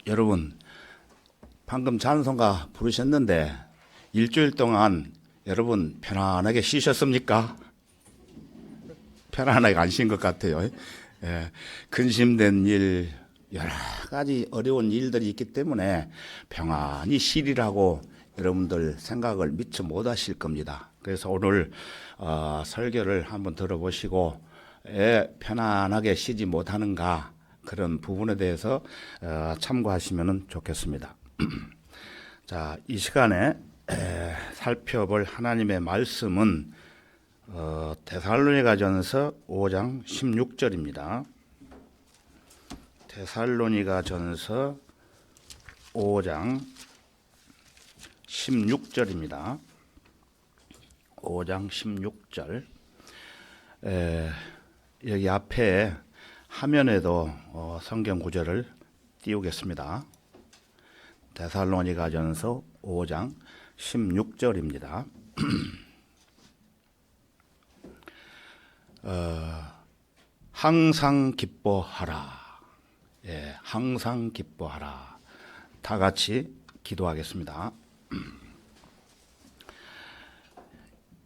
여러분, 방금 찬송가 부르셨는데 일주일 동안 여러분 편안하게 쉬셨습니까? 편안하게 안 쉰 것 같아요. 예, 근심된 일, 여러 가지 어려운 일들이 있기 때문에 평안히 쉬리라고 여러분들 생각을 미처 못 하실 겁니다. 그래서 오늘 설교를 한번 들어보시고 왜 편안하게 쉬지 못하는가 그런 부분에 대해서 참고하시면 좋겠습니다. 자, 이 시간에 살펴볼 하나님의 말씀은 데살로니가전서 5장 16절입니다. 데살로니가전서 5장 16절입니다. 5장 16절. 여기 앞에 화면에도 성경 구절을 띄우겠습니다. 데살로니가전서 5장 16절입니다. 항상 기뻐하라. 예, 항상 기뻐하라. 다 같이 기도하겠습니다.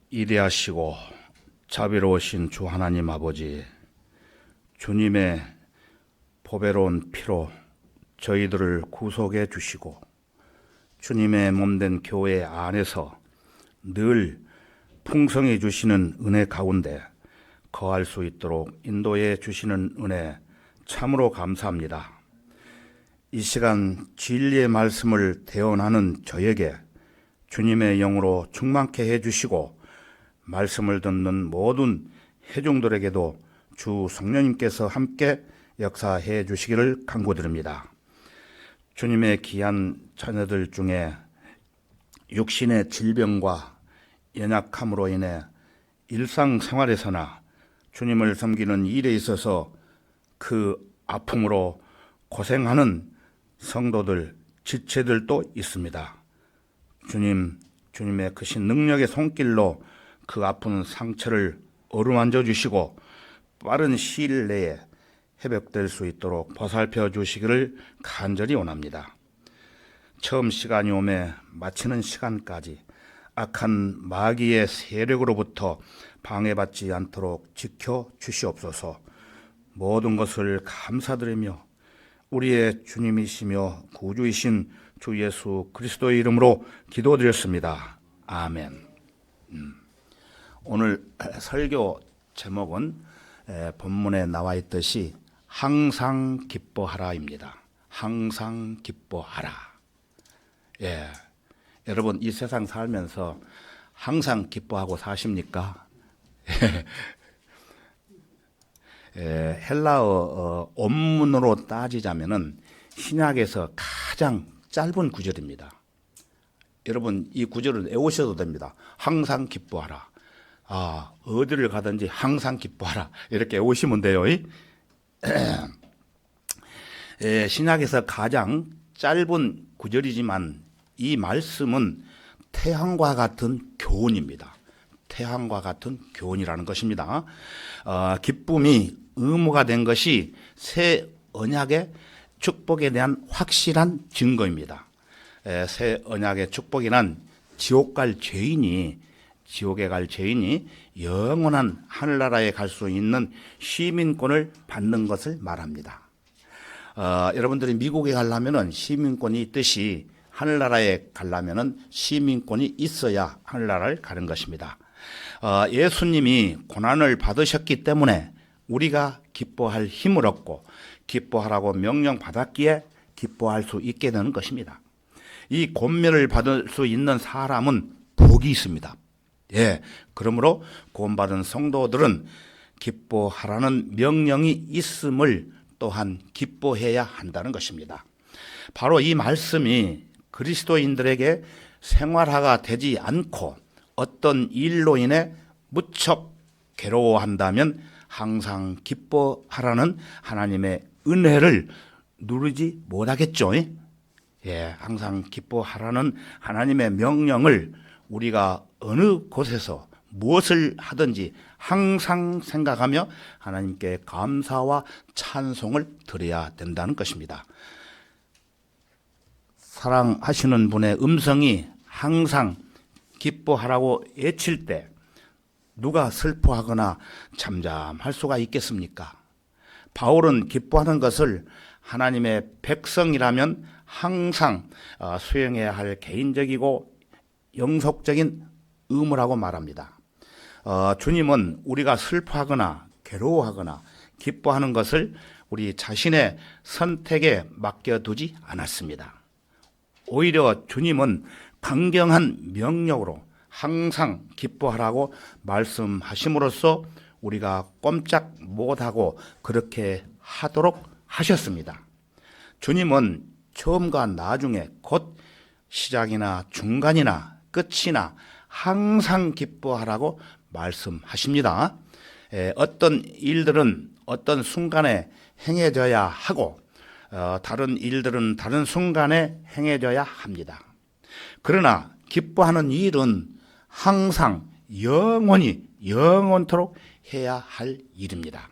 이대하시고 자비로우신 주 하나님 아버지, 주님의 보배로운 피로 저희들을 구속해 주시고 주님의 몸된 교회 안에서 늘 풍성해 주시는 은혜 가운데 거할 수 있도록 인도해 주시는 은혜 참으로 감사합니다. 이 시간 진리의 말씀을 대언하는 저에게 주님의 영으로 충만케 해주시고 말씀을 듣는 모든 회중들에게도 주 성령님께서 함께 역사해 주시기를 간구드립니다. 주님의 귀한 자녀들 중에 육신의 질병과 연약함으로 인해 일상생활에서나 주님을 섬기는 일에 있어서 그 아픔으로 고생하는 성도들, 지체들도 있습니다. 주님의 크신 능력의 손길로 그 아픈 상처를 어루만져 주시고 빠른 시일 내에 회복될 수 있도록 보살펴 주시기를 간절히 원합니다. 처음 시간이 오매 마치는 시간까지 악한 마귀의 세력으로부터 방해받지 않도록 지켜 주시옵소서. 모든 것을 감사드리며 우리의 주님이시며 구주이신 주 예수 그리스도의 이름으로 기도드렸습니다. 아멘. 오늘 설교 제목은 본문에 나와 있듯이 항상 기뻐하라입니다. 항상 기뻐하라. 예, 여러분 이 세상 살면서 항상 기뻐하고 사십니까? 헬라어 원문으로 따지자면은 신약에서 가장 짧은 구절입니다. 여러분 이 구절을 외우셔도 됩니다. 항상 기뻐하라. 어디를 가든지 항상 기뻐하라. 이렇게 외우시면 돼요. 신약에서 가장 짧은 구절이지만 이 말씀은 태양과 같은 교훈입니다. 태양과 같은 교훈이라는 것입니다. 기쁨이 의무가 된 것이 새 언약의 축복에 대한 확실한 증거입니다. 새 언약의 축복이란 지옥에 갈 죄인이 영원한 하늘나라에 갈 수 있는 시민권을 받는 것을 말합니다. 여러분들이 미국에 가려면 시민권이 있듯이 하늘나라에 가려면 시민권이 있어야 하늘나라를 가는 것입니다. 예수님이 고난을 받으셨기 때문에 우리가 기뻐할 힘을 얻고 기뻐하라고 명령받았기에 기뻐할 수 있게 되는 것입니다. 이 권면을 받을 수 있는 사람은 복이 있습니다. 예, 그러므로 구원받은 성도들은 기뻐하라는 명령이 있음을 또한 기뻐해야 한다는 것입니다. 바로 이 말씀이 그리스도인들에게 생활화가 되지 않고 어떤 일로 인해 무척 괴로워한다면 항상 기뻐하라는 하나님의 은혜를 누리지 못하겠죠. 예, 항상 기뻐하라는 하나님의 명령을 우리가 어느 곳에서 무엇을 하든지 항상 생각하며 하나님께 감사와 찬송을 드려야 된다는 것입니다. 사랑하시는 분의 음성이 항상 기뻐하라고 외칠 때 누가 슬퍼하거나 잠잠할 수가 있겠습니까? 바울은 기뻐하는 것을 하나님의 백성이라면 항상 수행해야 할 개인적이고 영속적인 의무라고 말합니다. 주님은 우리가 슬퍼하거나 괴로워하거나 기뻐하는 것을 우리 자신의 선택에 맡겨두지 않았습니다. 오히려 주님은 강경한 명령으로 항상 기뻐하라고 말씀하심으로써 우리가 꼼짝 못하고 그렇게 하도록 하셨습니다. 주님은 처음과 나중에 곧 시작이나 중간이나 끝이나 항상 기뻐하라고 말씀하십니다. 어떤 일들은 어떤 순간에 행해져야 하고 다른 일들은 다른 순간에 행해져야 합니다. 그러나 기뻐하는 일은 항상 영원토록 해야 할 일입니다.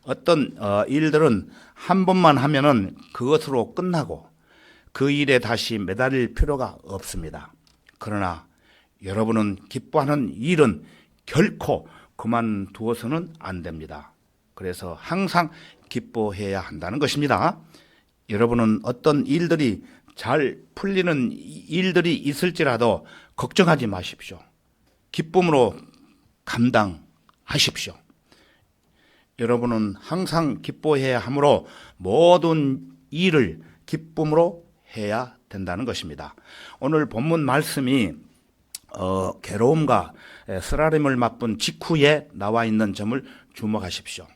어떤 일들은 한 번만 하면은 그것으로 끝나고 그 일에 다시 매달릴 필요가 없습니다. 그러나 여러분은 기뻐하는 일은 결코 그만두어서는 안 됩니다. 그래서 항상 기뻐해야 한다는 것입니다. 여러분은 어떤 일들이 잘 풀리는 일들이 있을지라도 걱정하지 마십시오. 기쁨으로 감당하십시오. 여러분은 항상 기뻐해야 하므로 모든 일을 기쁨으로 해야 된다는 것입니다. 오늘 본문 말씀이 괴로움과 쓰라림을 맛본 직후에 나와 있는 점을 주목하십시오.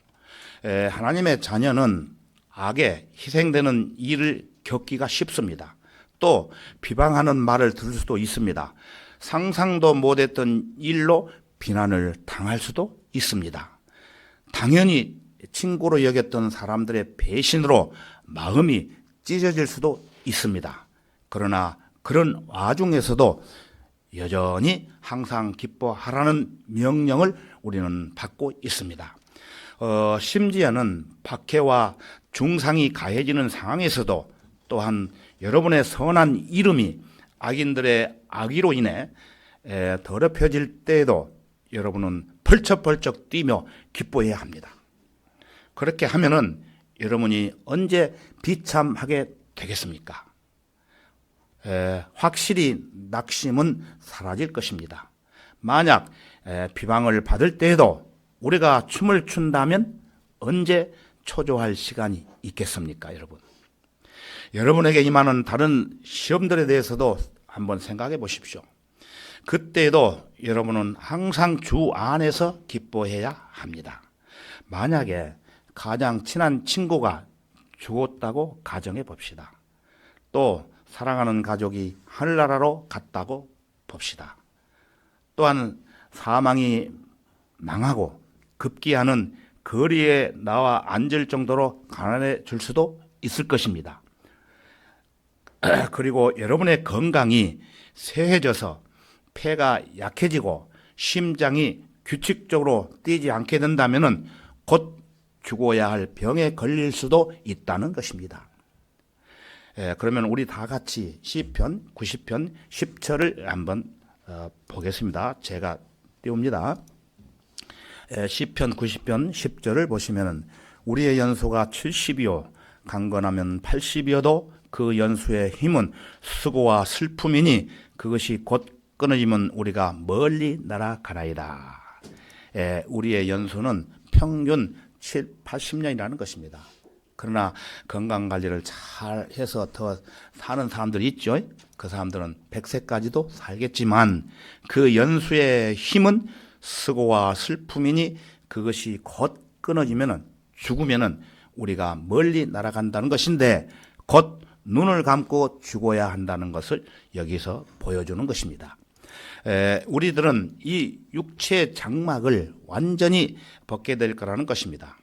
하나님의 자녀는 악에 희생되는 일을 겪기가 쉽습니다. 또 비방하는 말을 들을 수도 있습니다. 상상도 못했던 일로 비난을 당할 수도 있습니다. 당연히 친구로 여겼던 사람들의 배신으로 마음이 찢어질 수도 있습니다. 그러나 그런 와중에서도 여전히 항상 기뻐하라는 명령을 우리는 받고 있습니다. 심지어는 박해와 중상이 가해지는 상황에서도 또한 여러분의 선한 이름이 악인들의 악의로 인해 더럽혀질 때에도 여러분은 펄쩍펄쩍 뛰며 기뻐해야 합니다. 그렇게 하면은 여러분이 언제 비참하게 되겠습니까? 확실히 낙심은 사라질 것입니다. 만약 비방을 받을 때에도 우리가 춤을 춘다면 언제 초조할 시간이 있겠습니까, 여러분? 여러분에게 임하는 다른 시험들에 대해서도 한번 생각해 보십시오. 그때도 여러분은 항상 주 안에서 기뻐해야 합니다. 만약에 가장 친한 친구가 죽었다고 가정해 봅시다. 또 사랑하는 가족이 하늘나라로 갔다고 봅시다. 또한 사망이 망하고 급기야는 거리에 나와 앉을 정도로 가난해질 수도 있을 것입니다. 그리고 여러분의 건강이 쇠해져서 폐가 약해지고 심장이 규칙적으로 뛰지 않게 된다면 곧 죽어야 할 병에 걸릴 수도 있다는 것입니다. 그러면 우리 다 같이 시편 90편 10절을 한번 보겠습니다. 제가 띄웁니다. 시편 90편 10절을 보시면 우리의 연소가 70이요 강건하면 80이어도 그 연수의 힘은 수고와 슬픔이니 그것이 곧 끊어지면 우리가 멀리 날아가나이다. 우리의 연수는 평균 80년이라는 것입니다. 그러나 건강관리를 잘 해서 더 사는 사람들이 있죠. 그 사람들은 100세까지도 살겠지만 그 연수의 힘은 수고와 슬픔이니 그것이 곧 끊어지면 죽으면 우리가 멀리 날아간다는 것인데 곧 눈을 감고 죽어야 한다는 것을 여기서 보여주는 것입니다. 우리들은 이 육체 장막을 완전히 벗게 될 거라는 것입니다.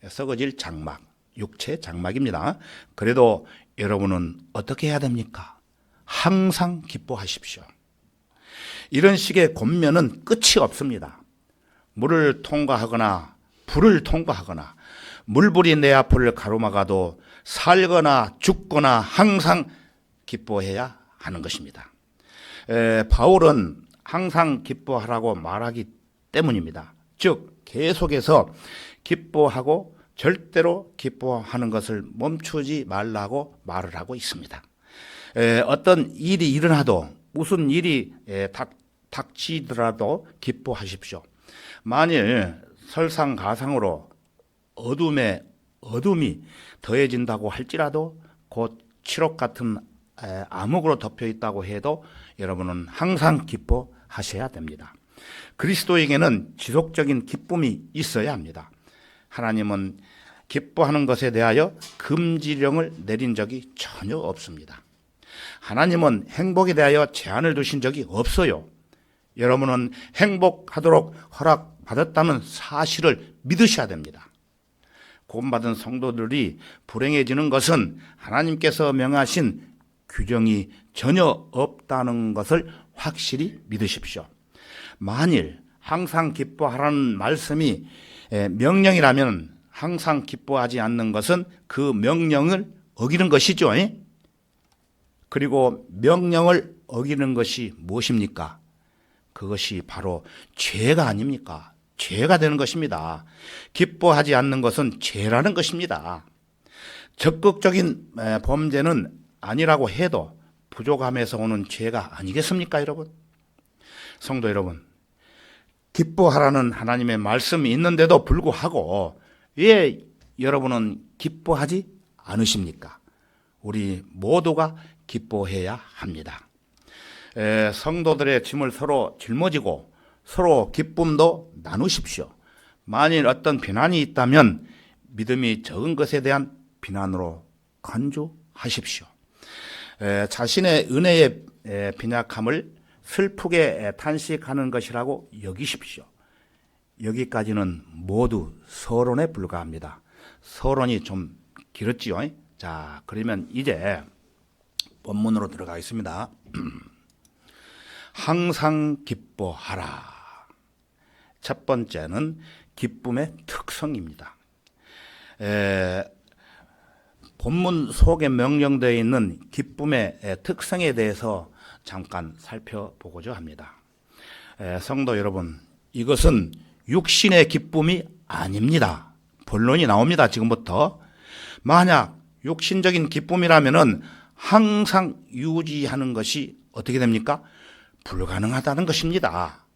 썩어질 장막, 육체 장막입니다. 그래도 여러분은 어떻게 해야 됩니까? 항상 기뻐하십시오. 이런 식의 권면은 끝이 없습니다. 물을 통과하거나 불을 통과하거나 물불이 내 앞을 가로막아도 살거나 죽거나 항상 기뻐해야 하는 것입니다. 바울은 항상 기뻐하라고 말하기 때문입니다. 즉 계속해서 기뻐하고 절대로 기뻐하는 것을 멈추지 말라고 말을 하고 있습니다. 어떤 일이 일어나도 무슨 일이 닥치더라도 기뻐하십시오. 만일 설상가상으로 어둠이 더해진다고 할지라도 곧 칠흑 같은 암흑으로 덮여 있다고 해도 여러분은 항상 기뻐하셔야 됩니다. 그리스도에게는 지속적인 기쁨이 있어야 합니다. 하나님은 기뻐하는 것에 대하여 금지령을 내린 적이 전혀 없습니다. 하나님은 행복에 대하여 제한을 두신 적이 없어요. 여러분은 행복하도록 허락받았다는 사실을 믿으셔야 됩니다. 구원받은 성도들이 불행해지는 것은 하나님께서 명하신 규정이 전혀 없다는 것을 확실히 믿으십시오. 만일 항상 기뻐하라는 말씀이 명령이라면 항상 기뻐하지 않는 것은 그 명령을 어기는 것이죠. 그리고 명령을 어기는 것이 무엇입니까? 그것이 바로 죄가 아닙니까? 죄가 되는 것입니다. 기뻐하지 않는 것은 죄라는 것입니다. 적극적인 범죄는 아니라고 해도 부족함에서 오는 죄가 아니겠습니까, 여러분? 성도 여러분, 기뻐하라는 하나님의 말씀이 있는데도 불구하고 왜 여러분은 기뻐하지 않으십니까? 우리 모두가 기뻐해야 합니다. 성도들의 짐을 서로 짊어지고 서로 기쁨도 나누십시오. 만일 어떤 비난이 있다면 믿음이 적은 것에 대한 비난으로 간주하십시오. 자신의 은혜의 빈약함을 슬프게 탄식하는 것이라고 여기십시오. 여기까지는 모두 서론에 불과합니다. 서론이 좀 길었지요. 자, 그러면 이제 본문으로 들어가겠습니다. 항상 기뻐하라. 첫 번째는 기쁨의 특성입니다. 본문 속에 명령되어 있는 기쁨의 특성에 대해서 잠깐 살펴보고자 합니다. 성도 여러분, 이것은 육신의 기쁨이 아닙니다. 본론이 나옵니다. 지금부터. 만약 육신적인 기쁨이라면은 항상 유지하는 것이 어떻게 됩니까? 불가능하다는 것입니다.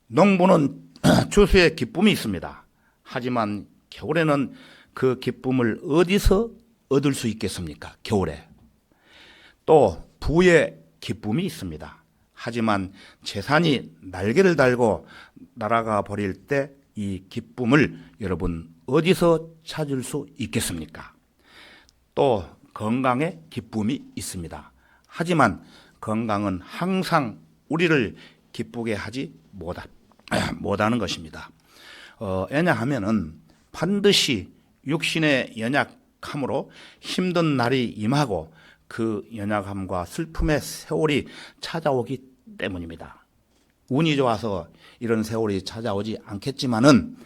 농부는 추수의 기쁨이 있습니다. 하지만 겨울에는 그 기쁨을 어디서 얻을 수 있겠습니까? 겨울에. 또 부의 기쁨이 있습니다. 하지만 재산이 날개를 달고 날아가 버릴 때 이 기쁨을 여러분 어디서 찾을 수 있겠습니까? 또 건강의 기쁨이 있습니다. 하지만 건강은 항상 우리를 기쁘게 하지 못하는 것입니다. 왜냐하면은 반드시 육신의 연약함으로 힘든 날이 임하고 그 연약함과 슬픔의 세월이 찾아오기 때문입니다. 운이 좋아서 이런 세월이 찾아오지 않겠지만은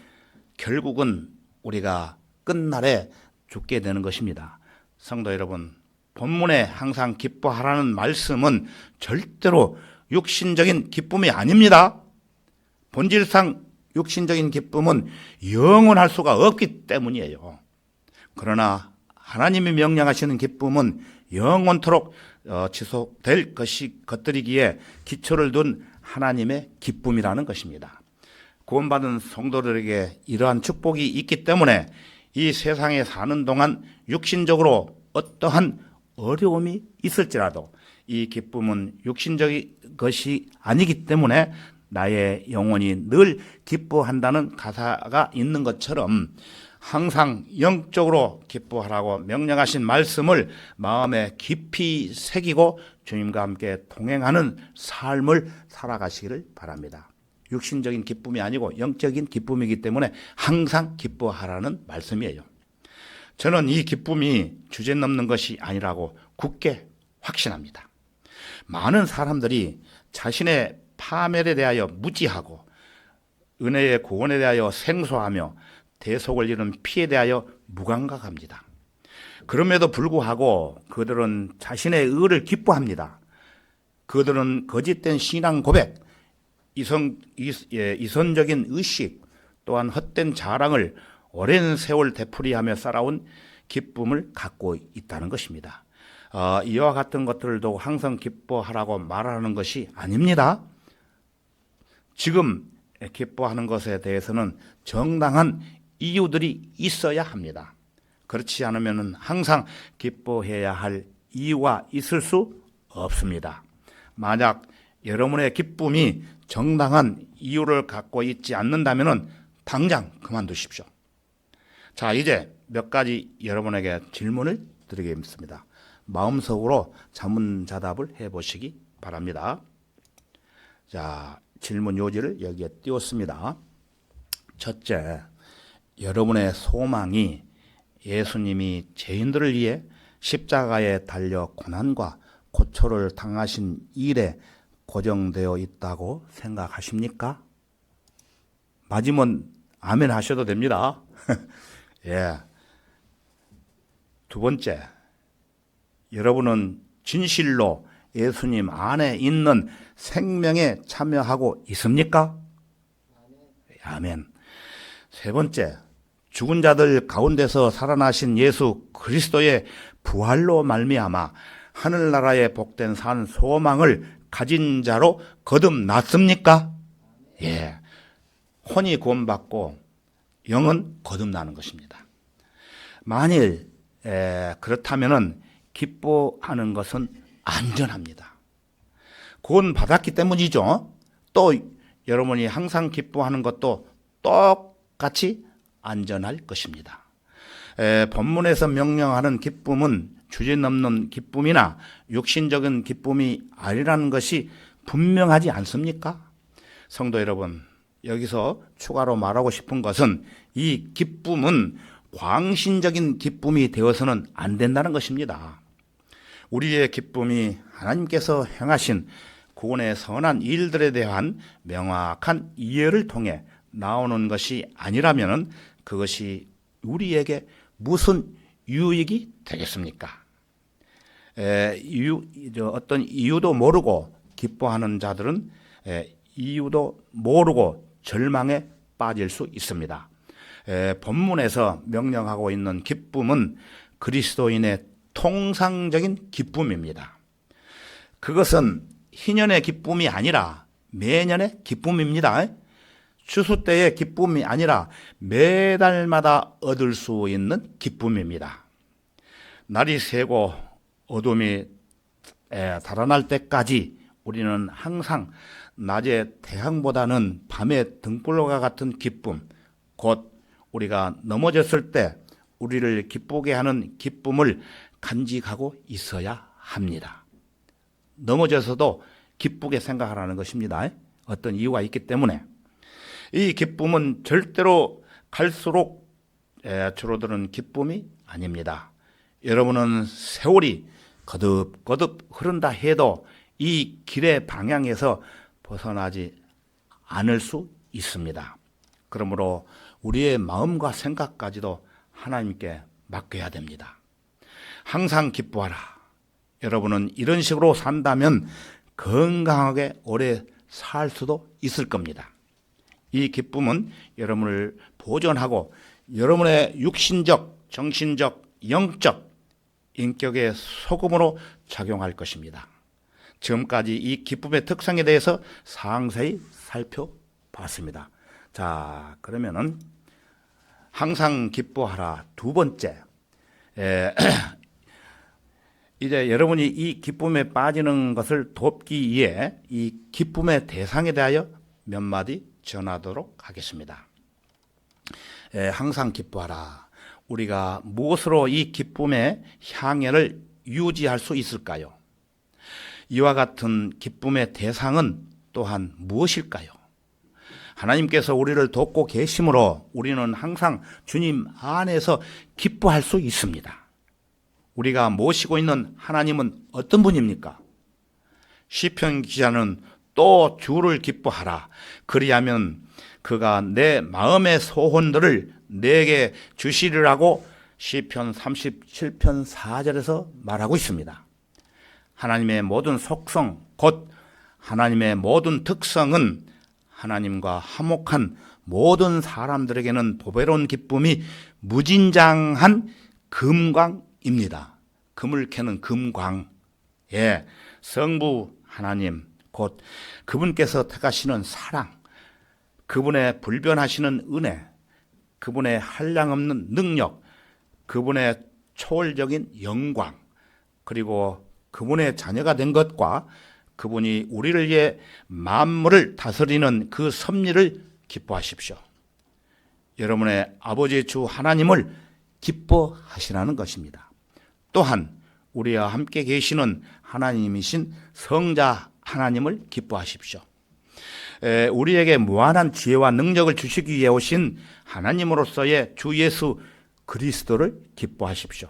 결국은 우리가 끝날에 죽게 되는 것입니다. 성도 여러분, 본문에 항상 기뻐하라는 말씀은 절대로 육신적인 기쁨이 아닙니다. 본질상 육신적인 기쁨은 영원할 수가 없기 때문이에요. 그러나 하나님이 명령하시는 기쁨은 영원토록 지속될 것들이기에 기초를 둔 하나님의 기쁨이라는 것입니다. 구원받은 성도들에게 이러한 축복이 있기 때문에 이 세상에 사는 동안 육신적으로 어떠한 어려움이 있을지라도 이 기쁨은 육신적인 것이 아니기 때문에 나의 영혼이 늘 기뻐한다는 가사가 있는 것처럼 항상 영적으로 기뻐하라고 명령하신 말씀을 마음에 깊이 새기고 주님과 함께 동행하는 삶을 살아가시기를 바랍니다. 육신적인 기쁨이 아니고 영적인 기쁨이기 때문에 항상 기뻐하라는 말씀이에요. 저는 이 기쁨이 주제넘는 것이 아니라고 굳게 확신합니다. 많은 사람들이 자신의 파멸에 대하여 무지하고 은혜의 구원에 대하여 생소하며 대속을 이룬 피에 대하여 무감각합니다. 그럼에도 불구하고 그들은 자신의 의를 기뻐합니다. 그들은 거짓된 신앙 고백, 이선적인 의식, 또한 헛된 자랑을 오랜 세월 되풀이하며 살아온 기쁨을 갖고 있다는 것입니다. 이와 같은 것들도 항상 기뻐하라고 말하는 것이 아닙니다. 지금 기뻐하는 것에 대해서는 정당한 이유들이 있어야 합니다. 그렇지 않으면 항상 기뻐해야 할 이유가 있을 수 없습니다. 만약 여러분의 기쁨이 정당한 이유를 갖고 있지 않는다면 당장 그만두십시오. 자, 이제 몇 가지 여러분에게 질문을 드리겠습니다. 마음속으로 자문자답을 해보시기 바랍니다. 자, 질문 요지를 여기에 띄웠습니다. 첫째, 여러분의 소망이 예수님이 죄인들을 위해 십자가에 달려 고난과 고초를 당하신 일에 고정되어 있다고 생각하십니까? 맞으면 아멘 하셔도 됩니다. 예. 두 번째, 여러분은 진실로 예수님 안에 있는 생명에 참여하고 있습니까? 아멘. 세 번째, 죽은 자들 가운데서 살아나신 예수 그리스도의 부활로 말미암아 하늘나라에 복된 산 소망을 가진 자로 거듭났습니까? 예. 혼이 구원받고 영은 거듭나는 것입니다. 만일 그렇다면은 기뻐하는 것은 안전합니다. 구원받았기 때문이죠. 또 여러분이 항상 기뻐하는 것도 똑같이 안전할 것입니다. 본문에서 명령하는 기쁨은 주제넘는 기쁨이나 육신적인 기쁨이 아니라는 것이 분명하지 않습니까? 성도 여러분, 여기서 추가로 말하고 싶은 것은 이 기쁨은 광신적인 기쁨이 되어서는 안 된다는 것입니다. 우리의 기쁨이 하나님께서 행하신 구원의 선한 일들에 대한 명확한 이해를 통해 나오는 것이 아니라면 그것이 우리에게 무슨 유익이 되겠습니까? 어떤 이유도 모르고 기뻐하는 자들은 이유도 모르고 절망에 빠질 수 있습니다. 본문에서 명령하고 있는 기쁨은 그리스도인의 통상적인 기쁨입니다. 그것은 희년의 기쁨이 아니라 매년의 기쁨입니다. 추수 때의 기쁨이 아니라 매달마다 얻을 수 있는 기쁨입니다. 날이 새고 어둠이 달아날 때까지 우리는 항상 낮의 태양보다는 밤의 등불과 같은 기쁨, 곧 우리가 넘어졌을 때 우리를 기쁘게 하는 기쁨을 간직하고 있어야 합니다. 넘어져서도 기쁘게 생각하라는 것입니다. 어떤 이유가 있기 때문에. 이 기쁨은 절대로 갈수록 줄어드는 기쁨이 아닙니다. 여러분은 세월이 거듭거듭 흐른다 해도 이 길의 방향에서 벗어나지 않을 수 있습니다. 그러므로 우리의 마음과 생각까지도 하나님께 맡겨야 됩니다. 항상 기뻐하라. 여러분은 이런 식으로 산다면 건강하게 오래 살 수도 있을 겁니다. 이 기쁨은 여러분을 보존하고 여러분의 육신적, 정신적, 영적 인격의 소금으로 작용할 것입니다. 지금까지 이 기쁨의 특성에 대해서 상세히 살펴봤습니다. 자, 그러면은 항상 기뻐하라. 두 번째, 이제 여러분이 이 기쁨에 빠지는 것을 돕기 위해 이 기쁨의 대상에 대하여 몇 마디 전하도록 하겠습니다. 항상 기뻐하라. 우리가 무엇으로 이 기쁨의 향연을 유지할 수 있을까요? 이와 같은 기쁨의 대상은 또한 무엇일까요? 하나님께서 우리를 돕고 계심으로 우리는 항상 주님 안에서 기뻐할 수 있습니다. 우리가 모시고 있는 하나님은 어떤 분입니까? 시편 기자는 또 주를 기뻐하라. 그리하면 그가 내 마음의 소원들을 내게 주시리라고 시편 37편 4절에서 말하고 있습니다. 하나님의 모든 속성, 곧 하나님의 모든 특성은 하나님과 화목한 모든 사람들에게는 보배로운 기쁨이 무진장한 금광입니다. 금을 캐는 금광. 예, 성부 하나님, 곧 그분께서 택하시는 사랑, 그분의 불변하시는 은혜, 그분의 한량없는 능력, 그분의 초월적인 영광, 그리고 그분의 자녀가 된 것과 그분이 우리를 위해 만물을 다스리는 그 섭리를 기뻐하십시오. 여러분의 아버지 주 하나님을 기뻐하시라는 것입니다. 또한 우리와 함께 계시는 하나님이신 성자 하나님을 기뻐하십시오. 우리에게 무한한 지혜와 능력을 주시기 위해 오신 하나님으로서의 주 예수 그리스도를 기뻐하십시오.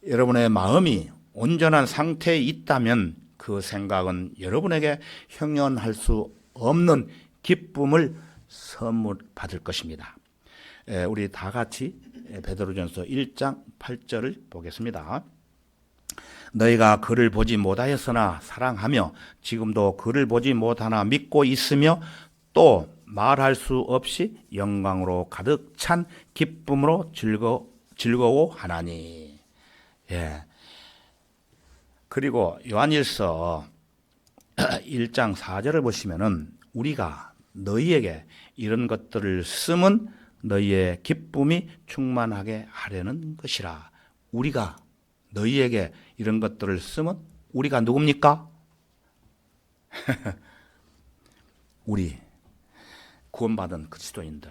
여러분의 마음이 온전한 상태에 있다면 그 생각은 여러분에게 형연할 수 없는 기쁨을 선물 받을 것입니다. 우리 다 같이 베드로전서 1장 8절을 보겠습니다. 너희가 그를 보지 못하였으나 사랑하며 지금도 그를 보지 못하나 믿고 있으며 또 말할 수 없이 영광으로 가득 찬 기쁨으로 즐거워하나니. 예. 그리고 요한일서 1장 4절을 보시면은 우리가 너희에게 이런 것들을 쓰면 너희의 기쁨이 충만하게 하려는 것이라. 우리가 너희에게 이런 것들을 쓰면 우리가 누굽니까? 우리 구원받은 그리스도인들.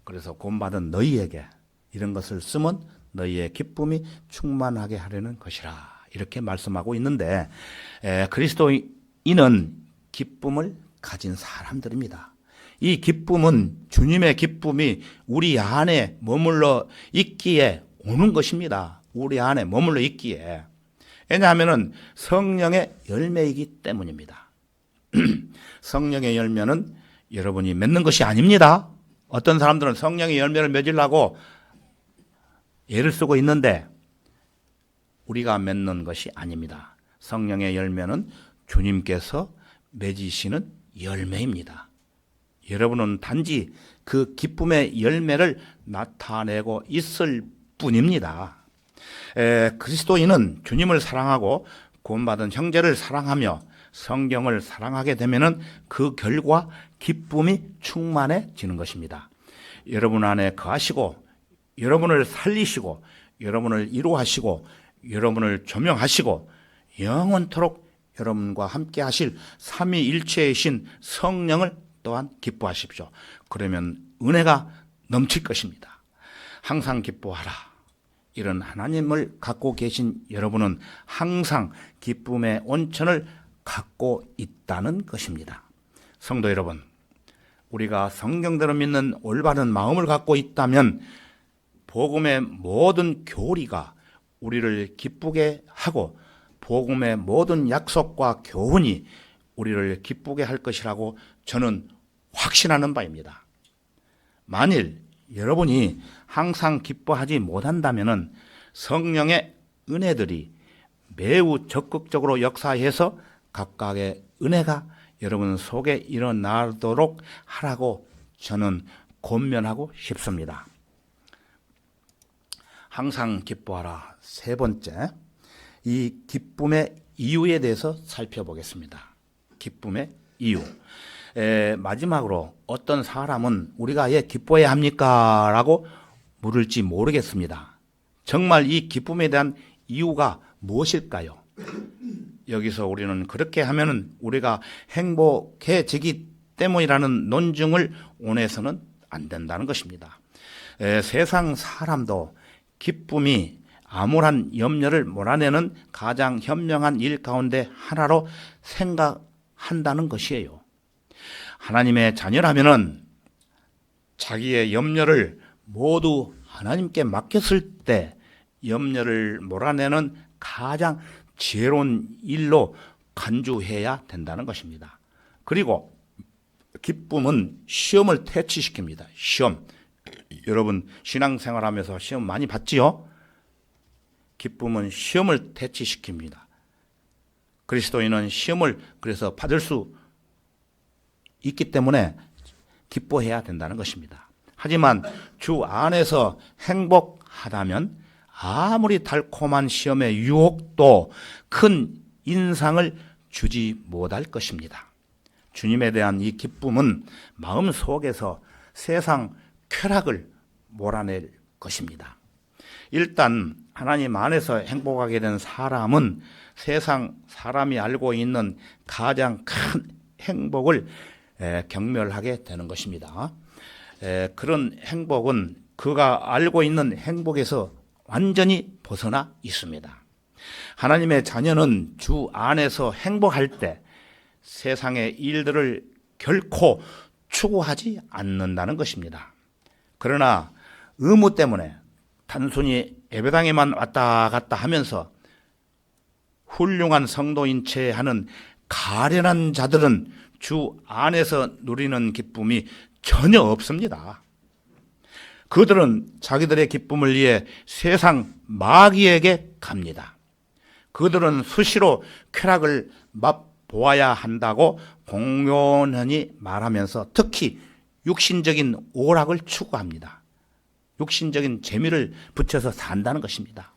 그래서 구원받은 너희에게 이런 것을 쓰면 너희의 기쁨이 충만하게 하려는 것이라. 이렇게 말씀하고 있는데 그리스도인은 기쁨을 가진 사람들입니다. 이 기쁨은 주님의 기쁨이 우리 안에 머물러 있기에 오는 것입니다. 우리 안에 머물러 있기에. 왜냐하면 성령의 열매이기 때문입니다. 성령의 열매는 여러분이 맺는 것이 아닙니다. 어떤 사람들은 성령의 열매를 맺으려고 애를 쓰고 있는데 우리가 맺는 것이 아닙니다. 성령의 열매는 주님께서 맺으시는 열매입니다. 여러분은 단지 그 기쁨의 열매를 나타내고 있을 뿐입니다. 그리스도인은 주님을 사랑하고 구원받은 형제를 사랑하며 성경을 사랑하게 되면은 그 결과 기쁨이 충만해지는 것입니다. 여러분 안에 거하시고 여러분을 살리시고 여러분을 이루하시고 여러분을 조명하시고 영원토록 여러분과 함께 하실 삼위일체이신 성령을 또한 기뻐하십시오. 그러면 은혜가 넘칠 것입니다. 항상 기뻐하라. 이런 하나님을 갖고 계신 여러분은 항상 기쁨의 온천을 갖고 있다는 것입니다. 성도 여러분, 우리가 성경대로 믿는 올바른 마음을 갖고 있다면 복음의 모든 교리가 우리를 기쁘게 하고 복음의 모든 약속과 교훈이 우리를 기쁘게 할 것이라고 저는 확신하는 바입니다. 만일 여러분이 항상 기뻐하지 못한다면 성령의 은혜들이 매우 적극적으로 역사해서 각각의 은혜가 여러분 속에 일어나도록 하라고 저는 권면하고 싶습니다. 항상 기뻐하라. 세 번째, 이 기쁨의 이유에 대해서 살펴보겠습니다. 기쁨의 이유. 마지막으로 어떤 사람은 우리가 왜 기뻐해야 합니까? 라고 물을지 모르겠습니다. 정말 이 기쁨에 대한 이유가 무엇일까요? 여기서 우리는 그렇게 하면은 우리가 행복해지기 때문이라는 논증을 원해서는 안 된다는 것입니다. 세상 사람도 기쁨이 암울한 염려를 몰아내는 가장 현명한 일 가운데 하나로 생각한다는 것이에요. 하나님의 자녀라면은 자기의 염려를 모두 하나님께 맡겼을 때 염려를 몰아내는 가장 지혜로운 일로 간주해야 된다는 것입니다. 그리고 기쁨은 시험을 퇴치시킵니다. 시험. 여러분 신앙생활하면서 시험 많이 봤지요? 기쁨은 시험을 대치시킵니다. 그리스도인은 시험을 그래서 받을 수 있기 때문에 기뻐해야 된다는 것입니다. 하지만 주 안에서 행복하다면 아무리 달콤한 시험의 유혹도 큰 인상을 주지 못할 것입니다. 주님에 대한 이 기쁨은 마음 속에서 세상 쾌락을 몰아낼 것입니다. 일단 하나님 안에서 행복하게 된 사람은 세상 사람이 알고 있는 가장 큰 행복을 경멸하게 되는 것입니다. 그런 행복은 그가 알고 있는 행복에서 완전히 벗어나 있습니다. 하나님의 자녀는 주 안에서 행복할 때 세상의 일들을 결코 추구하지 않는다는 것입니다. 그러나 의무 때문에 단순히 예배당에만 왔다 갔다 하면서 훌륭한 성도인 채 하는 가련한 자들은 주 안에서 누리는 기쁨이 전혀 없습니다. 그들은 자기들의 기쁨을 위해 세상 마귀에게 갑니다. 그들은 수시로 쾌락을 맛보아야 한다고 공연히 말하면서 특히 육신적인 오락을 추구합니다. 육신적인 재미를 붙여서 산다는 것입니다.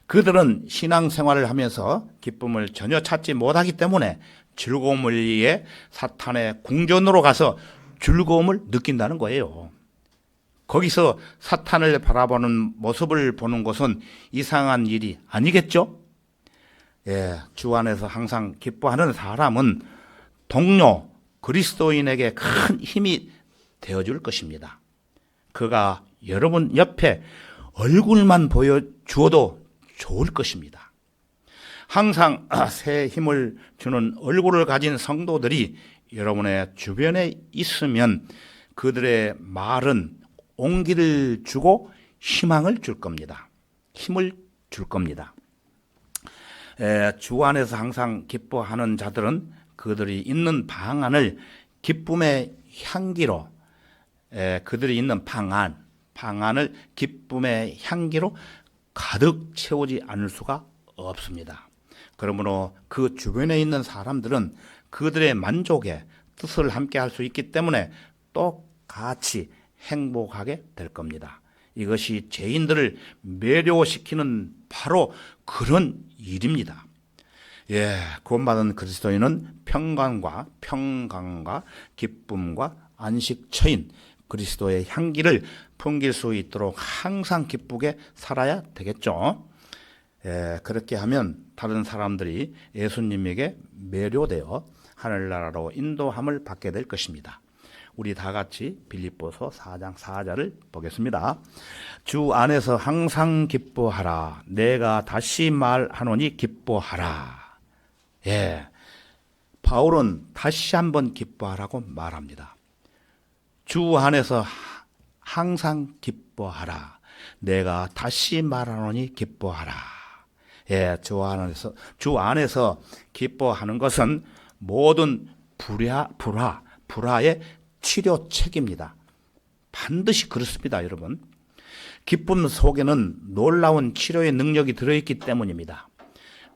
그들은 신앙생활을 하면서 기쁨을 전혀 찾지 못하기 때문에 즐거움을 위해 사탄의 궁전으로 가서 즐거움을 느낀다는 거예요. 거기서 사탄을 바라보는 모습을 보는 것은 이상한 일이 아니겠죠? 주 안에서 항상 기뻐하는 사람은 동료 그리스도인에게 큰 힘이 되어줄 것입니다. 그가 여러분 옆에 얼굴만 보여주어도 좋을 것입니다. 항상 새 힘을 주는 얼굴을 가진 성도들이 여러분의 주변에 있으면 그들의 말은 온기를 주고 희망을 줄 겁니다. 힘을 줄 겁니다. 주 안에서 항상 기뻐하는 자들은 그들이 있는 방 안을 기쁨의 향기로 그들이 있는 방 안을 기쁨의 향기로 가득 채우지 않을 수가 없습니다. 그러므로 그 주변에 있는 사람들은 그들의 만족에 뜻을 함께 할 수 있기 때문에 똑같이 행복하게 될 겁니다. 이것이 죄인들을 매료시키는 바로 그런 일입니다. 구원받은 그리스도인은 평강과 기쁨과 안식처인 그리스도의 향기를 풍길 수 있도록 항상 기쁘게 살아야 되겠죠. 그렇게 하면 다른 사람들이 예수님에게 매료되어 하늘나라로 인도함을 받게 될 것입니다. 우리 다 같이 빌립보서 4장 4절을 보겠습니다. 주 안에서 항상 기뻐하라. 내가 다시 말하노니 기뻐하라. 바울은 다시 한번 기뻐하라고 말합니다. 주 안에서 항상 기뻐하라. 내가 다시 말하노니 기뻐하라. 주 안에서 기뻐하는 것은 모든 불화의 치료책입니다. 반드시 그렇습니다, 여러분. 기쁨 속에는 놀라운 치료의 능력이 들어있기 때문입니다.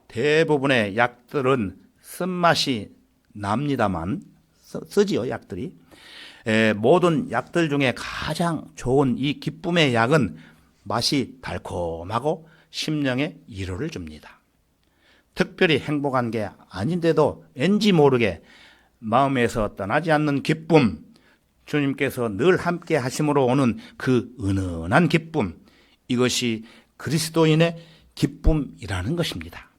대부분의 약들은 쓴맛이 납니다만, 쓰지요, 약들이. 모든 약들 중에 가장 좋은 이 기쁨의 약은 맛이 달콤하고 심령에 위로를 줍니다. 특별히 행복한 게 아닌데도 왠지 모르게 마음에서 떠나지 않는 기쁨, 주님께서 늘 함께 하심으로 오는 그 은은한 기쁨, 이것이 그리스도인의 기쁨이라는 것입니다.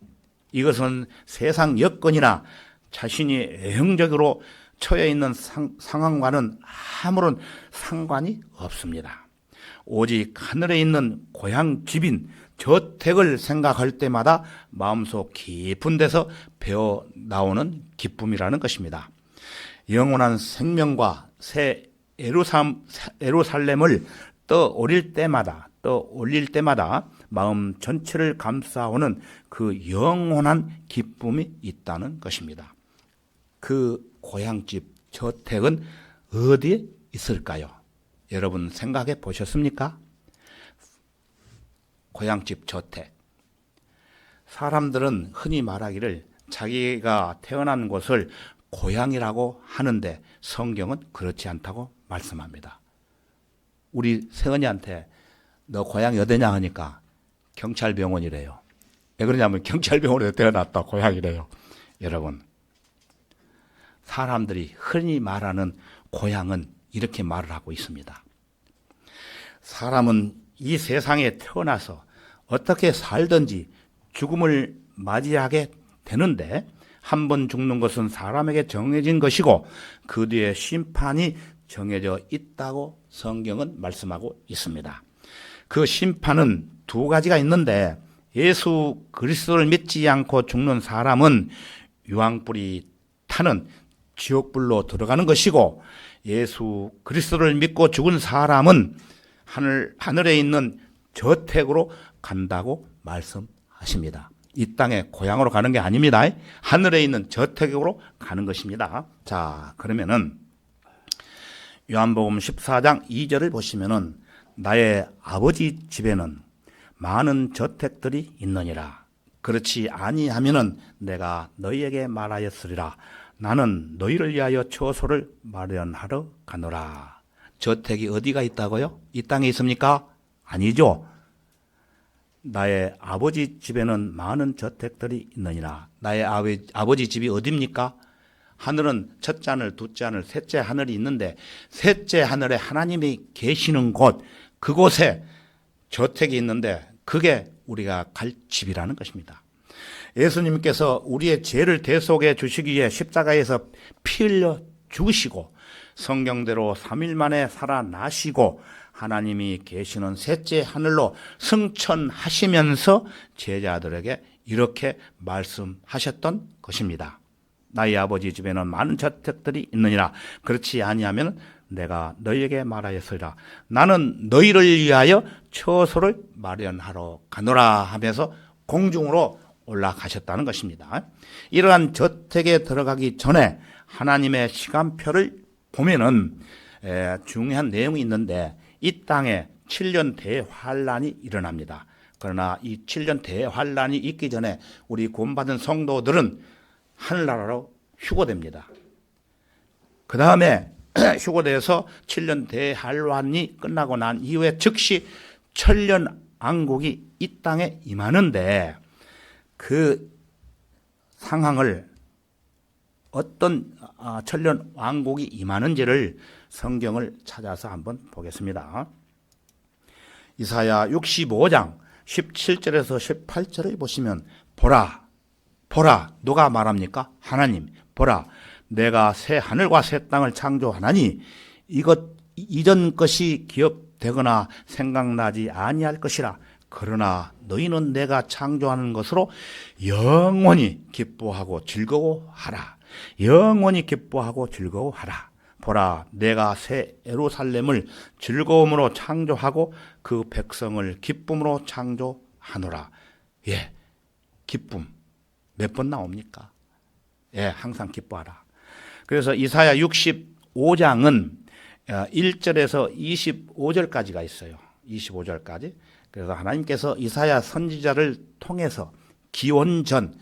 이것은 세상 여건이나 자신이 애형적으로 처해 있는 상황과는 아무런 상관이 없습니다. 오직 하늘에 있는 고향집인 저택을 생각할 때마다 마음속 깊은 데서 배어 나오는 기쁨이라는 것입니다. 영원한 생명과 새 예루살렘을 떠올릴 때마다 마음 전체를 감싸오는 그 영원한 기쁨이 있다는 것입니다. 그 고향집 저택은 어디에 있을까요? 여러분 생각해 보셨습니까? 고향집 저택. 사람들은 흔히 말하기를 자기가 태어난 곳을 고향이라고 하는데 성경은 그렇지 않다고 말씀합니다. 우리 세은이한테 너 고향이 어디냐 하니까 경찰병원이래요. 왜 그러냐면 경찰병원에 태어났다 고향이래요. 여러분, 사람들이 흔히 말하는 고향은 이렇게 말을 하고 있습니다. 사람은 이 세상에 태어나서 어떻게 살든지 죽음을 맞이하게 되는데 한 번 죽는 것은 사람에게 정해진 것이고 그 뒤에 심판이 정해져 있다고 성경은 말씀하고 있습니다. 그 심판은 두 가지가 있는데 예수 그리스도를 믿지 않고 죽는 사람은 유황불이 타는 지옥불로 들어가는 것이고 예수 그리스도를 믿고 죽은 사람은 하늘에 있는 저택으로 간다고 말씀하십니다. 이 땅에 고향으로 가는 게 아닙니다. 하늘에 있는 저택으로 가는 것입니다. 자, 그러면은 요한복음 14장 2절을 보시면은 나의 아버지 집에는 많은 저택들이 있느니라. 그렇지 아니하면은 내가 너희에게 말하였으리라. 나는 너희를 위하여 처소를 마련하러 가노라. 저택이 어디가 있다고요? 이 땅에 있습니까? 아니죠. 나의 아버지 집에는 많은 저택들이 있느니라. 나의 아버지 집이 어디입니까? 하늘은 첫째 하늘, 둘째 하늘, 셋째 하늘이 있는데 셋째 하늘에 하나님이 계시는 곳, 그곳에 저택이 있는데 그게 우리가 갈 집이라는 것입니다. 예수님께서 우리의 죄를 대속해 주시기 위해 십자가에서 피 흘려 죽으시고 성경대로 3일 만에 살아나시고 하나님이 계시는 셋째 하늘로 승천하시면서 제자들에게 이렇게 말씀하셨던 것입니다. 나의 아버지 집에는 많은 저택들이 있느니라. 그렇지 아니하면 내가 너희에게 말하였으리라. 나는 너희를 위하여 처소를 마련하러 가노라 하면서 공중으로 올라가셨다는 것입니다. 이러한 저택에 들어가기 전에 하나님의 시간표를 보면은 중요한 내용이 있는데 이 땅에 7년 대환란이 일어납니다. 그러나 이 7년 대환란이 있기 전에 우리 구원받은 성도들은 하늘나라로 휴거됩니다. 그 다음에 휴거돼서 7년 대환란이 끝나고 난 이후에 즉시 천년 왕국이 이 땅에 임하는데 그 상황을 어떤 천년 왕국이 임하는지를 성경을 찾아서 한번 보겠습니다. 이사야 65장 17절에서 18절을 보시면 보라 누가 말합니까? 하나님. 보라 내가 새 하늘과 새 땅을 창조하나니 이것 이전 것이 기억되거나 생각나지 아니할 것이라. 그러나 너희는 내가 창조하는 것으로 영원히 기뻐하고 즐거워하라. 영원히 기뻐하고 즐거워하라. 보라 내가 새 예루살렘을 즐거움으로 창조하고 그 백성을 기쁨으로 창조하노라. 예, 기쁨 몇 번 나옵니까? 예, 항상 기뻐하라. 그래서 이사야 65장은 1절에서 25절까지가 있어요. 25절까지. 그래서 하나님께서 이사야 선지자를 통해서 기원전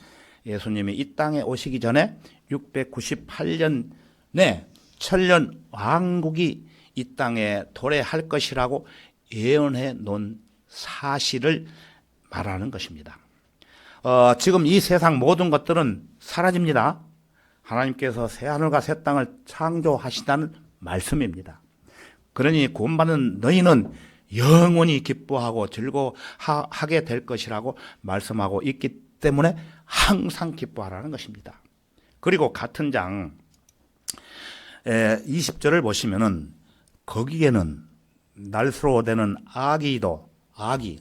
예수님이 이 땅에 오시기 전에 698년에 천년 왕국이 이 땅에 도래할 것이라고 예언해 놓은 사실을 말하는 것입니다. 지금 이 세상 모든 것들은 사라집니다. 하나님께서 새 하늘과 새 땅을 창조하시다는 말씀입니다. 그러니 구원받는 너희는 영원히 기뻐하고 즐거워하게 될 것이라고 말씀하고 있기 때문에 항상 기뻐하라는 것입니다. 그리고 같은 장 20절을 보시면은 거기에는 날수로되는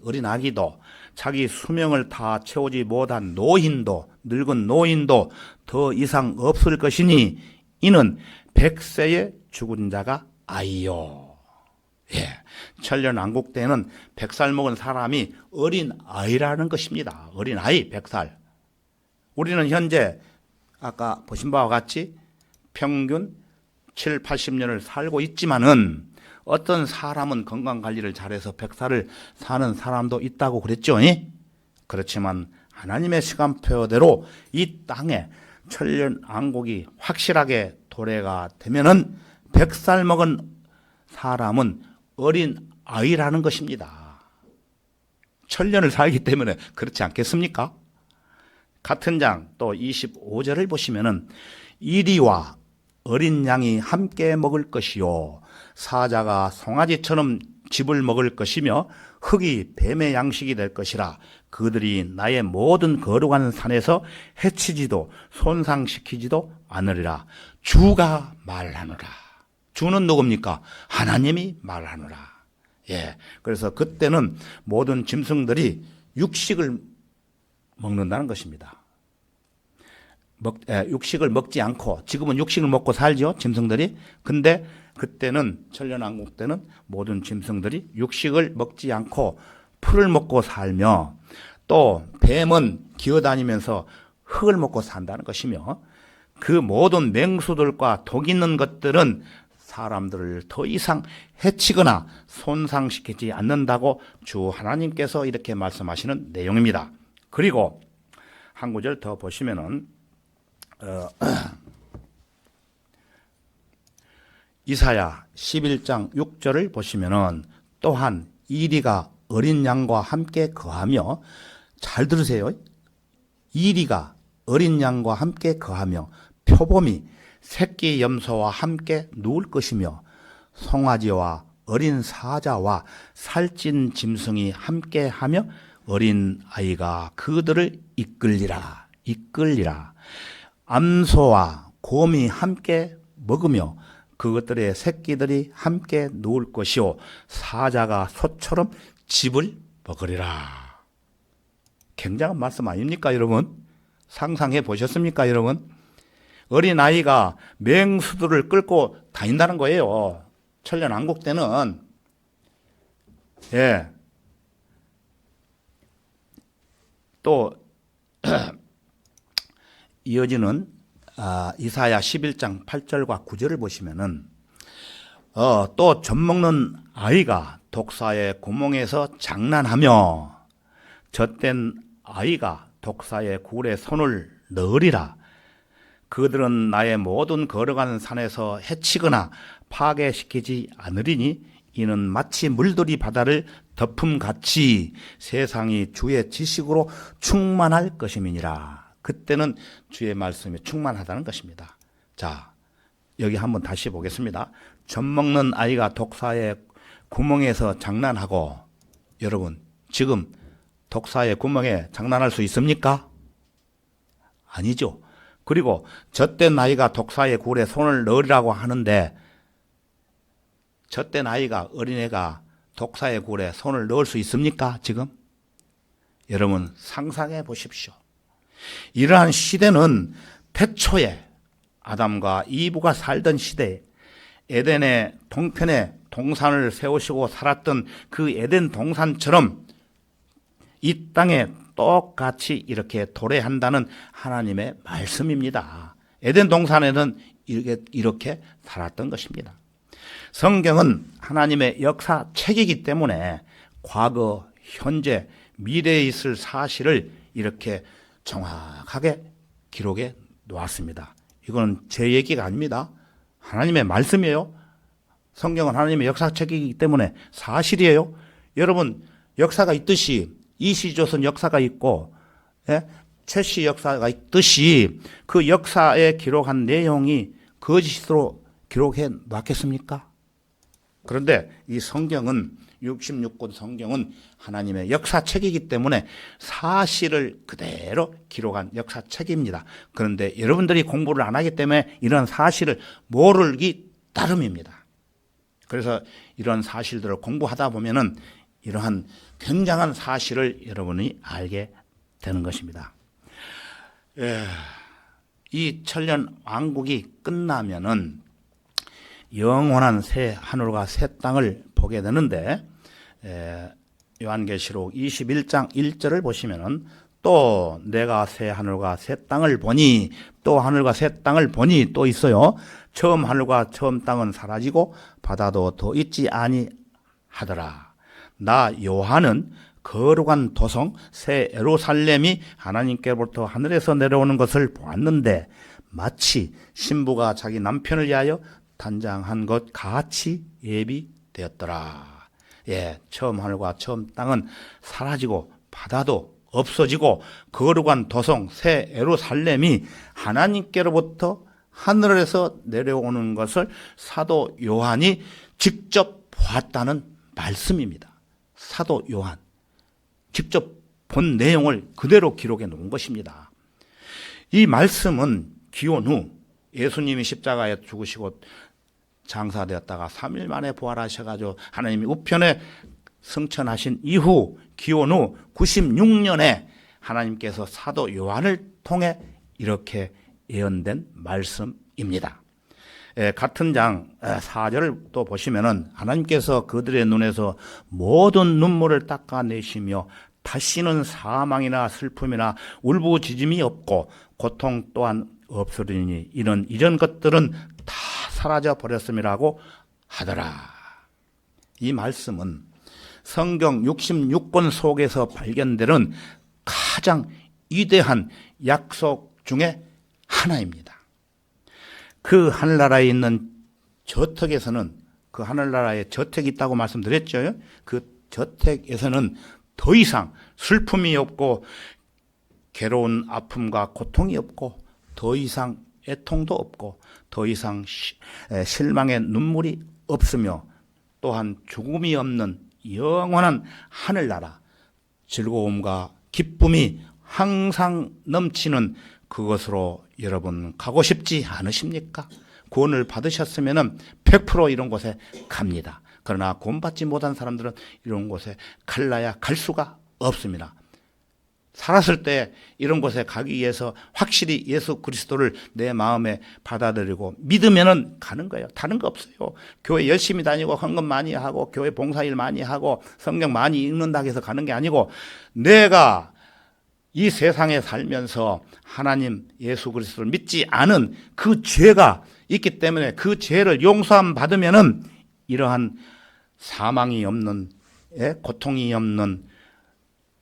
어린 아기도 자기 수명을 다 채우지 못한 늙은 노인도 더 이상 없을 것이니 이는 100세에 죽은 자가 아이요. 예, 천년 왕국 때는 100살 먹은 사람이 어린 아이라는 것입니다. 어린 아이 100살. 우리는 현재 아까 보신 바와 같이 평균 7, 80년을 살고 있지만은 어떤 사람은 건강관리를 잘해서 100살을 사는 사람도 있다고 그랬죠. 그렇지만 하나님의 시간표대로 이 땅에 천년왕국이 확실하게 도래가 되면은 100살 먹은 사람은 어린 아이라는 것입니다. 천년을 살기 때문에 그렇지 않겠습니까? 같은 장 또 25절을 보시면은 이리와 어린 양이 함께 먹을 것이요 사자가 송아지처럼 짚을 먹을 것이며 흙이 뱀의 양식이 될 것이라. 그들이 나의 모든 거룩한 산에서 해치지도 손상시키지도 않으리라. 주가 말하노라. 주는 누굽니까? 하나님이 말하노라. 그래서 그때는 모든 짐승들이 육식을 먹는다는 것입니다. 육식을 먹지 않고, 지금은 육식을 먹고 살죠, 짐승들이. 근데 그때는, 천년왕국 때는 모든 짐승들이 육식을 먹지 않고 풀을 먹고 살며, 또 뱀은 기어다니면서 흙을 먹고 산다는 것이며, 그 모든 맹수들과 독 있는 것들은 사람들을 더 이상 해치거나 손상시키지 않는다고 주 하나님께서 이렇게 말씀하시는 내용입니다. 그리고 한 구절 더 보시면은 이사야 11장 6절을 보시면은 또한 이리가 어린 양과 함께 거하며, 잘 들으세요. 이리가 어린 양과 함께 거하며 표범이 새끼 염소와 함께 누울 것이며 송아지와 어린 사자와 살찐 짐승이 함께하며 어린 아이가 그들을 이끌리라. 암소와 곰이 함께 먹으며 그것들의 새끼들이 함께 누울 것이요 사자가 소처럼 짚을 먹으리라. 굉장한 말씀 아닙니까, 여러분? 상상해 보셨습니까, 여러분? 어린아이가 맹수들을 끌고 다닌다는 거예요. 천년왕국 때는. 또 이어지는 이사야 11장 8절과 9절을 보시면은 또 젖먹는 아이가 독사의 구멍에서 장난하며 젖된 아이가 독사의 굴에 손을 넣으리라. 그들은 나의 모든 거룩한 산에서 해치거나 파괴시키지 않으리니 이는 마치 물들이 바다를 덮음같이 세상이 주의 지식으로 충만할 것임이니라. 그때는 주의 말씀이 충만하다는 것입니다. 자, 여기 한번 다시 보겠습니다. 젖먹는 아이가 독사의 구멍에서 장난하고, 여러분 지금 독사의 구멍에 장난할 수 있습니까? 아니죠. 그리고 젖된 아이가 독사의 굴에 손을 넣으라고 하는데, 젖된 아이가, 어린애가 독사의 굴에 손을 넣을 수 있습니까, 지금? 여러분 상상해 보십시오. 이러한 시대는 태초에 아담과 이브가 살던 시대에 에덴의 동편에 동산을 세우시고 살았던 그 에덴 동산처럼 이 땅에 똑같이 이렇게 도래한다는 하나님의 말씀입니다. 에덴 동산에는 이렇게 살았던 것입니다. 성경은 하나님의 역사책이기 때문에 과거, 현재, 미래에 있을 사실을 이렇게 정확하게 기록해 놓았습니다. 이건 제 얘기가 아닙니다. 하나님의 말씀이에요. 성경은 하나님의 역사책이기 때문에 사실이에요. 여러분, 역사가 있듯이 이시조선 역사가 있고 최씨 역사가 있듯이 그 역사에 기록한 내용이 거짓으로 기록해 놨겠습니까? 그런데 이 성경은 66권 성경은 하나님의 역사책이기 때문에 사실을 그대로 기록한 역사책입니다. 그런데 여러분들이 공부를 안 하기 때문에 이런 사실을 모르기 따름입니다. 그래서 이런 사실들을 공부하다 보면은 이러한 굉장한 사실을 여러분이 알게 되는 것입니다. 이 천년 왕국이 끝나면은 영원한 새 하늘과 새 땅을 보게 되는데, 요한계시록 21장 1절을 보시면은 또 내가 새 하늘과 새 땅을 보니, 또 하늘과 새 땅을 보니 또 있어요. 처음 하늘과 처음 땅은 사라지고 바다도 더 있지 아니하더라. 나 요한은 거룩한 도성 새 예루살렘이 하나님께로부터 하늘에서 내려오는 것을 보았는데 마치 신부가 자기 남편을 위하여 단장한 것 같이 예비되었더라. 예, 처음 하늘과 처음 땅은 사라지고 바다도 없어지고 거룩한 도성 새 예루살렘이 하나님께로부터 하늘에서 내려오는 것을 사도 요한이 직접 보았다는 말씀입니다. 사도 요한 직접 본 내용을 그대로 기록해 놓은 것입니다. 이 말씀은 기원 후 예수님이 십자가에 죽으시고 장사되었다가 3일 만에 부활하셔가지고 하나님이 우편에 승천하신 이후 기원 후 96년에 하나님께서 사도 요한을 통해 이렇게 예언된 말씀입니다. 같은 장 4절을 또 보시면은 하나님께서 그들의 눈에서 모든 눈물을 닦아내시며 다시는 사망이나 슬픔이나 울부짖음이 없고 고통 또한 없으리니 이런 이전 것들은 다 사라져 버렸음이라고 하더라. 이 말씀은 성경 66권 속에서 발견되는 가장 위대한 약속 중에 하나입니다. 그 하늘나라에 있는 저택에서는 그 하늘나라에 저택이 있다고 말씀드렸죠. 그 저택에서는 더 이상 슬픔이 없고 괴로운 아픔과 고통이 없고 더 이상 애통도 없고 더 이상 실망의 눈물이 없으며 또한 죽음이 없는 영원한 하늘나라 즐거움과 기쁨이 항상 넘치는 그것으로 여러분 가고 싶지 않으십니까? 구원을 받으셨으면 100% 이런 곳에 갑니다. 그러나 구원받지 못한 사람들은 이런 곳에 갈라야 갈 수가 없습니다. 살았을 때 이런 곳에 가기 위해서 확실히 예수 그리스도를 내 마음에 받아들이고 믿으면은 가는 거예요. 다른 거 없어요. 교회 열심히 다니고 헌금 많이 하고 교회 봉사일 많이 하고 성경 많이 읽는다고 해서 가는 게 아니고 내가 이 세상에 살면서 하나님 예수 그리스도를 믿지 않은 그 죄가 있기 때문에 그 죄를 용서함 받으면은 이러한 사망이 없는 고통이 없는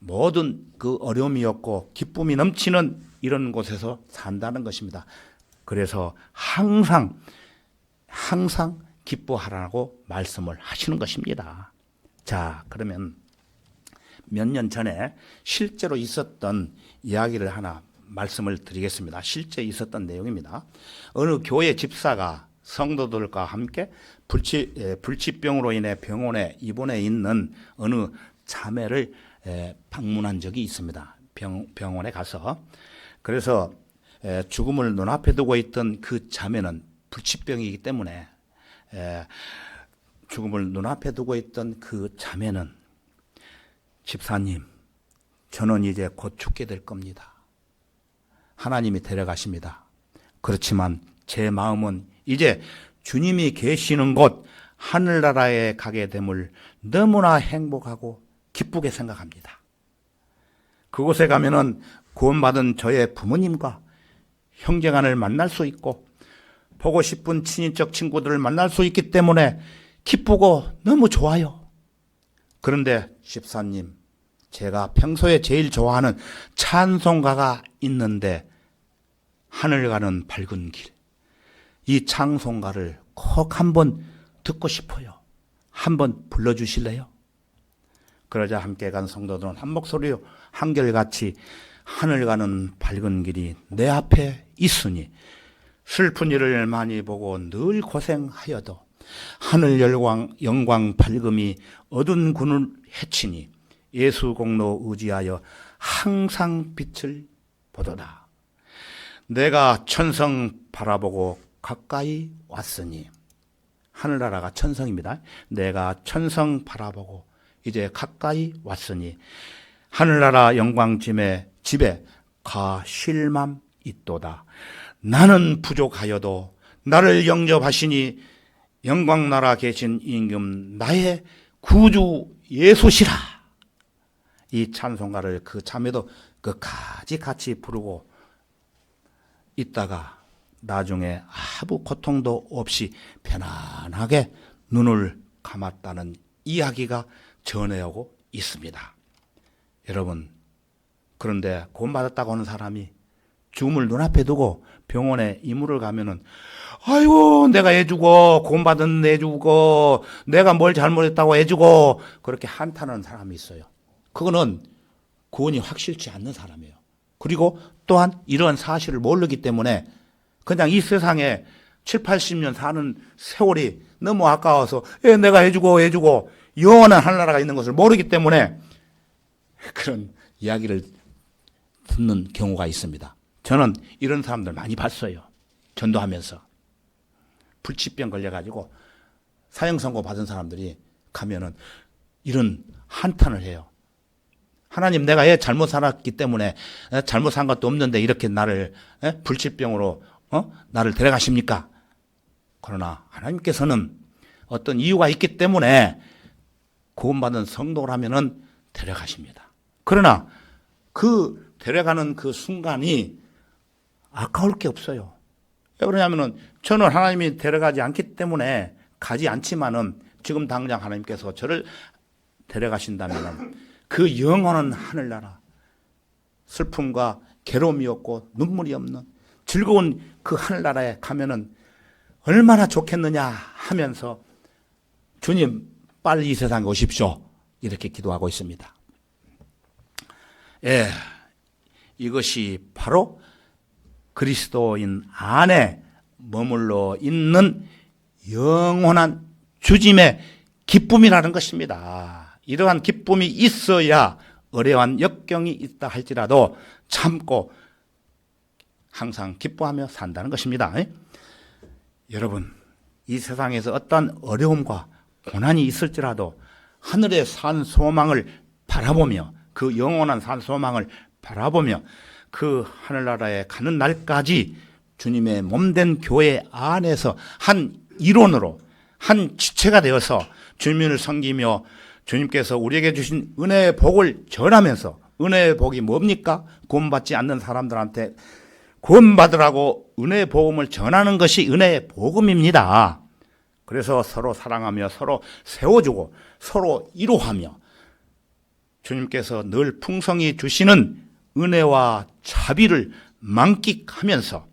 모든 그 어려움이 없고 기쁨이 넘치는 이런 곳에서 산다는 것입니다. 그래서 항상 기뻐하라고 말씀을 하시는 것입니다. 자, 그러면 몇 년 전에 실제로 있었던 이야기를 하나 말씀을 드리겠습니다. 실제 있었던 내용입니다. 어느 교회 집사가 성도들과 함께 불치병으로 인해 병원에 입원해 있는 어느 자매를 방문한 적이 있습니다. 병원에 가서. 그래서 죽음을 눈앞에 두고 있던 그 자매는 불치병이기 때문에 죽음을 눈앞에 두고 있던 그 자매는 집사님, 저는 이제 곧 죽게 될 겁니다. 하나님이 데려가십니다. 그렇지만 제 마음은 이제 주님이 계시는 곳 하늘나라에 가게 됨을 너무나 행복하고 기쁘게 생각합니다. 그곳에 가면은 구원받은 저의 부모님과 형제간을 만날 수 있고 보고 싶은 친인척 친구들을 만날 수 있기 때문에 기쁘고 너무 좋아요. 그런데 집사님, 제가 평소에 제일 좋아하는 찬송가가 있는데 하늘 가는 밝은 길, 이 찬송가를 꼭 한번 듣고 싶어요. 한번 불러주실래요? 그러자 함께 간 성도들은 한 목소리로 한결같이 하늘 가는 밝은 길이 내 앞에 있으니 슬픈 일을 많이 보고 늘 고생하여도 하늘 영광 밝음이 어두운 군을 해치니 예수 공로 의지하여 항상 빛을 보도다. 내가 천성 바라보고 가까이 왔으니, 하늘나라가 천성입니다. 내가 천성 바라보고 이제 가까이 왔으니 하늘나라 영광짐의 집에 가 쉴맘 있도다. 나는 부족하여도 나를 영접하시니 영광나라 계신 임금 나의 구주 예수시라. 이 찬송가를 그 자매도 끝까지 같이 부르고 있다가 나중에 아무 고통도 없이 편안하게 눈을 감았다는 이야기가 전해오고 있습니다. 여러분, 그런데 구원받았다고 하는 사람이 죽음을 눈앞에 두고 병원에 이물을 가면은 아이고 내가 해주고 구원받은 해주고 내가 뭘 잘못했다고 해주고 그렇게 한탄하는 사람이 있어요. 그거는 구원이 확실치 않는 사람이에요. 그리고 또한 이런 사실을 모르기 때문에 그냥 이 세상에 7, 80년 사는 세월이 너무 아까워서 내가 해주고 영원한 하늘나라가 있는 것을 모르기 때문에 그런 이야기를 듣는 경우가 있습니다. 저는 이런 사람들 많이 봤어요. 전도하면서. 불치병 걸려가지고 사형선고 받은 사람들이 가면은 이런 한탄을 해요. 하나님, 내가 얘 잘못 살았기 때문에 잘못 산 것도 없는데 이렇게 나를 불치병으로 나를 데려가십니까? 그러나 하나님께서는 어떤 이유가 있기 때문에 구원받은 성도라면은 데려가십니다. 그러나 그 데려가는 그 순간이 아까울 게 없어요. 왜 그러냐면은 저는 하나님이 데려가지 않기 때문에 가지 않지만은 지금 당장 하나님께서 저를 데려가신다면은 그 영원한 하늘나라, 슬픔과 괴로움이 없고 눈물이 없는 즐거운 그 하늘나라에 가면은 얼마나 좋겠느냐 하면서 주님 빨리 이 세상에 오십시오. 이렇게 기도하고 있습니다. 예, 이것이 바로 그리스도인 안에 머물러 있는 영원한 주짐의 기쁨이라는 것입니다. 이러한 기쁨이 있어야 어려운 역경이 있다 할지라도 참고 항상 기뻐하며 산다는 것입니다. 여러분, 이 세상에서 어떤 어려움과 고난이 있을지라도 하늘의 산 소망을 바라보며 그 영원한 산 소망을 바라보며 그 하늘나라에 가는 날까지 주님의 몸된 교회 안에서 한 일원으로 한 지체가 되어서 주님을 섬기며 주님께서 우리에게 주신 은혜의 복을 전하면서, 은혜의 복이 뭡니까? 구원받지 않는 사람들한테 구원받으라고 은혜의 복음을 전하는 것이 은혜의 복음입니다. 그래서 서로 사랑하며 서로 세워주고 서로 위로하며 주님께서 늘 풍성히 주시는 은혜와 자비를 만끽하면서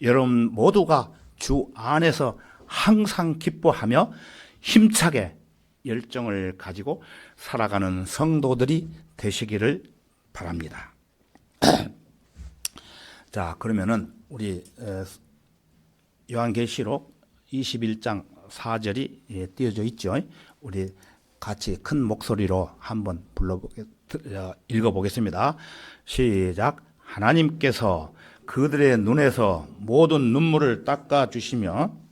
여러분 모두가 주 안에서 항상 기뻐하며 힘차게 열정을 가지고 살아가는 성도들이 되시기를 바랍니다. 자, 그러면은 우리 요한계시록 21장 4절이 띄어져 있죠. 우리 같이 큰 목소리로 한번 읽어보겠습니다. 시작. 하나님께서 그들의 눈에서 모든 눈물을 닦아주시며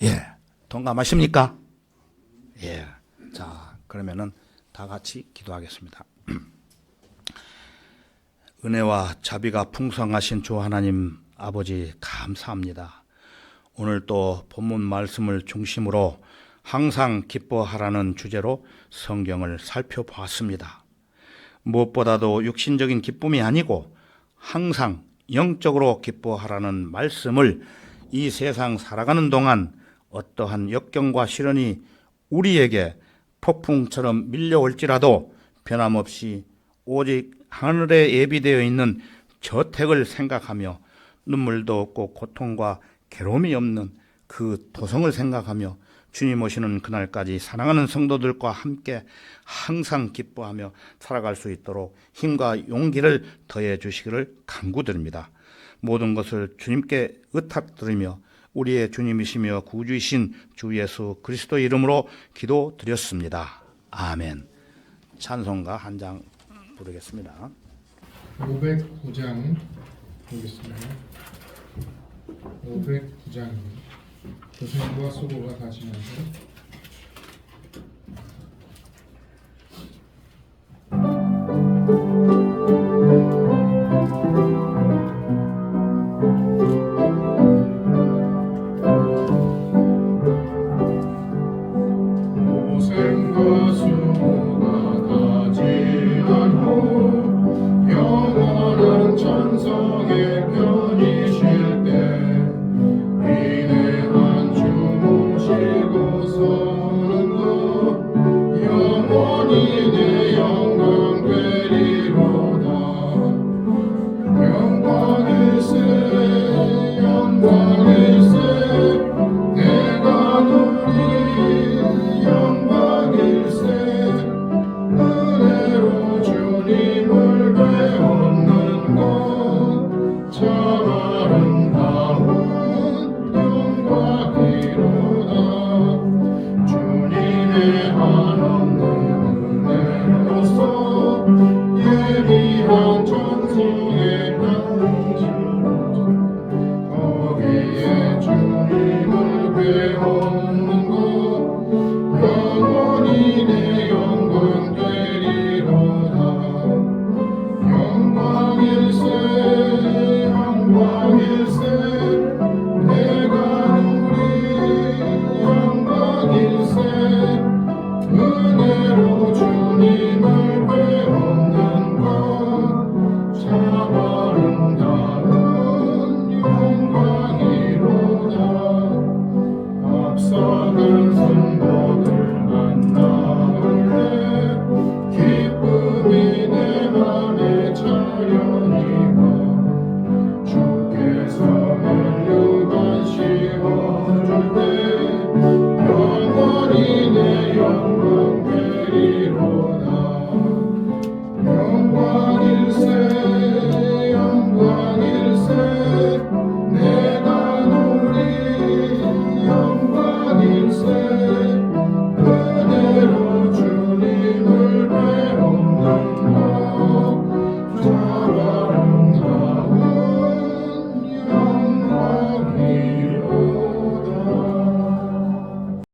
예, 동감하십니까? 예. 자, 그러면은 다 같이 기도하겠습니다. 은혜와 자비가 풍성하신 주 하나님 아버지 감사합니다. 오늘 또 본문 말씀을 중심으로 항상 기뻐하라는 주제로 성경을 살펴보았습니다. 무엇보다도 육신적인 기쁨이 아니고 항상 영적으로 기뻐하라는 말씀을 이 세상 살아가는 동안 어떠한 역경과 시련이 우리에게 폭풍처럼 밀려올지라도 변함없이 오직 하늘에 예비되어 있는 저택을 생각하며 눈물도 없고 고통과 괴로움이 없는 그 도성을 생각하며 주님 오시는 그날까지 사랑하는 성도들과 함께 항상 기뻐하며 살아갈 수 있도록 힘과 용기를 더해 주시기를 간구드립니다. 모든 것을 주님께 의탁드리며 우리의 주님이시며 구주이신 주 예수 그리스도 이름으로 기도드렸습니다. 아멘. 찬송가 한 장 부르겠습니다. 509장 보겠습니다. 509장 교수님과 수고가 가시면서 하옵소서.